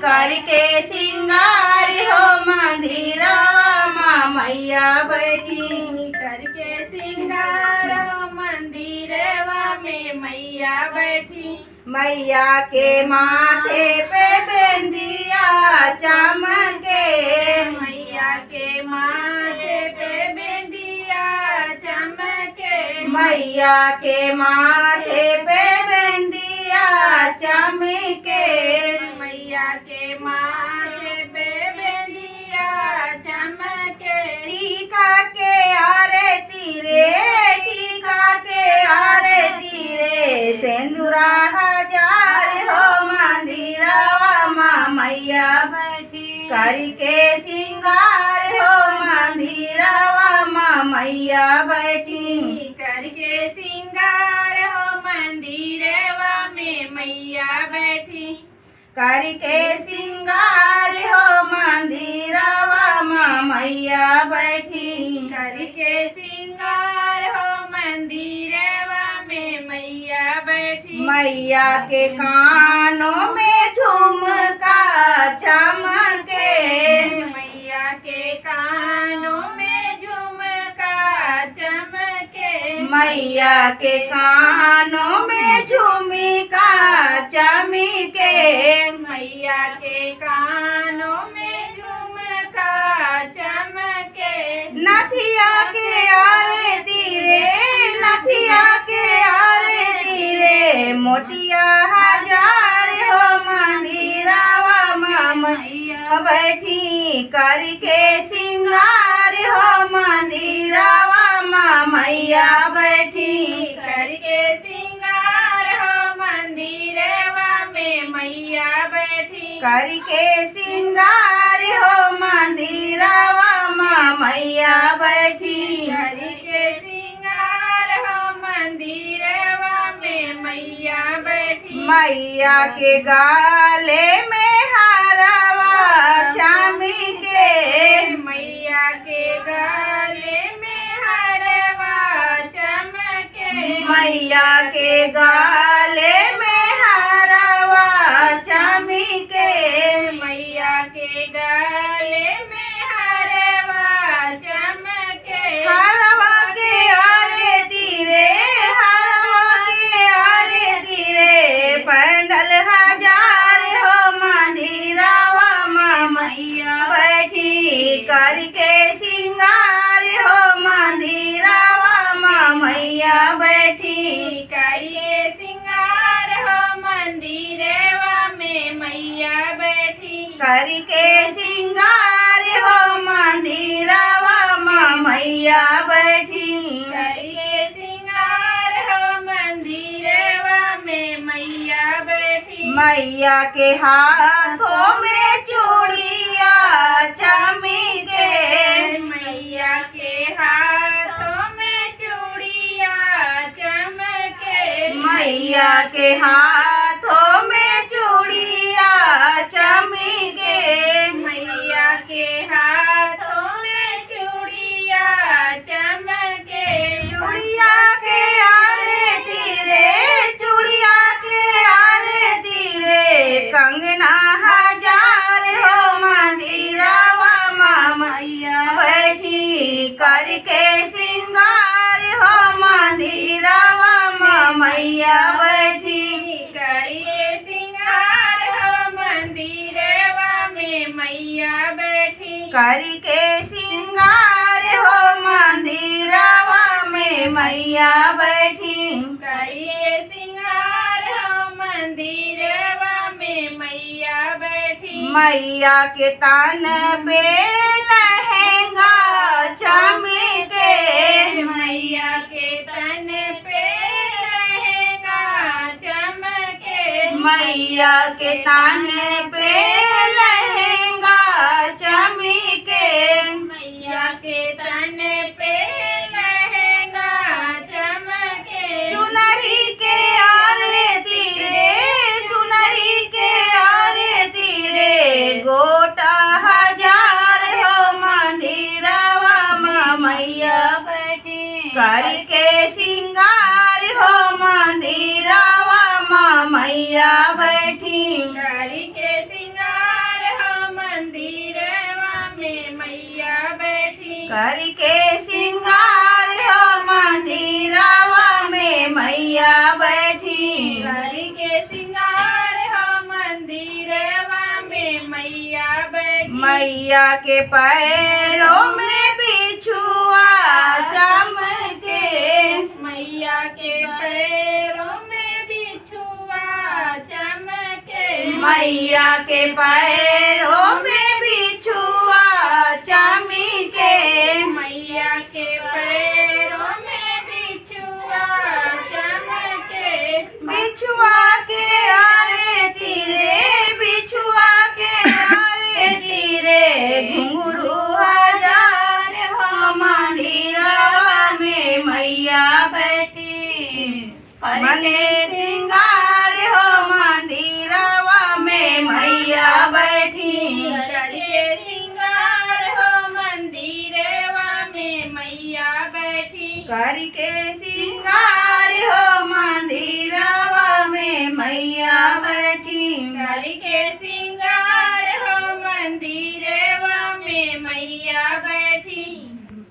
करके सिंगार हो मंदिरवा माँ मैया बैठी। करके सिंगार मंदिरवा में मैया बैठी। मैया के माथे पे बिंदिया चमके। मैया के माथे पे बिंदिया चमके। मैया के माथे पे बिंदिया चमके। मैया के माथे पे बिंदिया चमके। टीका के आरती रे, टीका के आरती रे, सिंदूरा हजार हो मंदिरवा माँ मैया बैठी। करके सिंगार हो मंदिरवा माँ मैया बैठी। करके सिंगार हो मंदिरवा में मैया बैठी। करके सिंगार हो मंदिरवा माँ मैया बैठी। करके सिंगार हो मंदिरवा में मैया बैठी। मैया के कानों में झुमका चमके। मैया के कानों में झुमका चमके। मैया के कानों में झुमका चमके। मैया के कानों में झुमका चमके। नथिया के आरती रे, नथिया के आरती रे, मोतिया हजार हो मंदिरवा माँ मैया बैठी। करके सिंगार हो मंदिरवा माँ मैया बैठी। करके सिंगार हो मंदिरवा में मैया बैठी। करके सिंगार हो मंदिरवा माँ मैया बैठी। करके सिंगार हो मंदिरवा में मैया बैठी। मैया के गाले में हारवा चमके। मैया के गले में हरवा चमके। मैया के गाले में हारवा चमके। मैया के गले में हरवा चमके। हारवा के आरती रे, हारवा के आरती रे, पंडल हजार हो मंदिरवा माँ मैया बैठी। करके सिंगार हो मंदिरवा माँ मैया बैठी। करके सिंगार हो मंदिरवा में मैया बैठी। करके सिंगार हो मंदिरवा माँ मैया बैठी। करके सिंगार हो मंदिरवा में मैया बैठी। मैया के हाथों में चूड़िया चमके। मैया के हाथों में चूड़िया चमके। मैया के हाथों में चूड़िया चमके। मैया के हाथों में चूड़िया चमके। चूड़िया के आरती रे, चूड़िया के आरती रे, कंगना हजार हो मंदिरवा माँ मैया बैठी। करके सिंगार हो मंदिरवा माँ मैया बैठी। करके सिंगार हो मंदिरवा में मैया बैठी। करके सिंगार हो मंदिरवा में मैया बैठी। करके सिंगार हो मंदिरवा में मैया बैठी। मैया के तान पे लहंगा चमके। मैया के तन पे लहंगा चमके। मैया के तान पे लहंगा चमके। मैया के तन पे लहंगा चमके। चुनरी के आरती रे, चुनरी के आरती रे, गोटा हजार हो मंदिरवा माँ मैया बैठी। करके सिंगार हो मंदिरवा माँ मैया बैठी। करके सिंगार करके श्रृंगार हो मंदिरवा में मैया बैठी करके श्रृंगार हो मंदिरवा में मैया बैठी मैया के पैरों में बिछुआ चमके मैया के पैरों में बिछुआ चमके मैया के पैरों में बिछुआ चमके मैया के पैरों में बिछुआ चमके बिछुआ के आरे तीरे बिछुआ के आरे तीरे घुंघरू हजार हो मंदिरवा में मैया बैठी मंदिर श्रृंगार हो मंदिरवा में मैया बैठी करके श्रृंगार हो मंदिरवा में मैया बैठी करके श्रृंगार हो मंदिरवा में मैया बैठी करके श्रृंगार हो मंदिरवा में मैया बैठी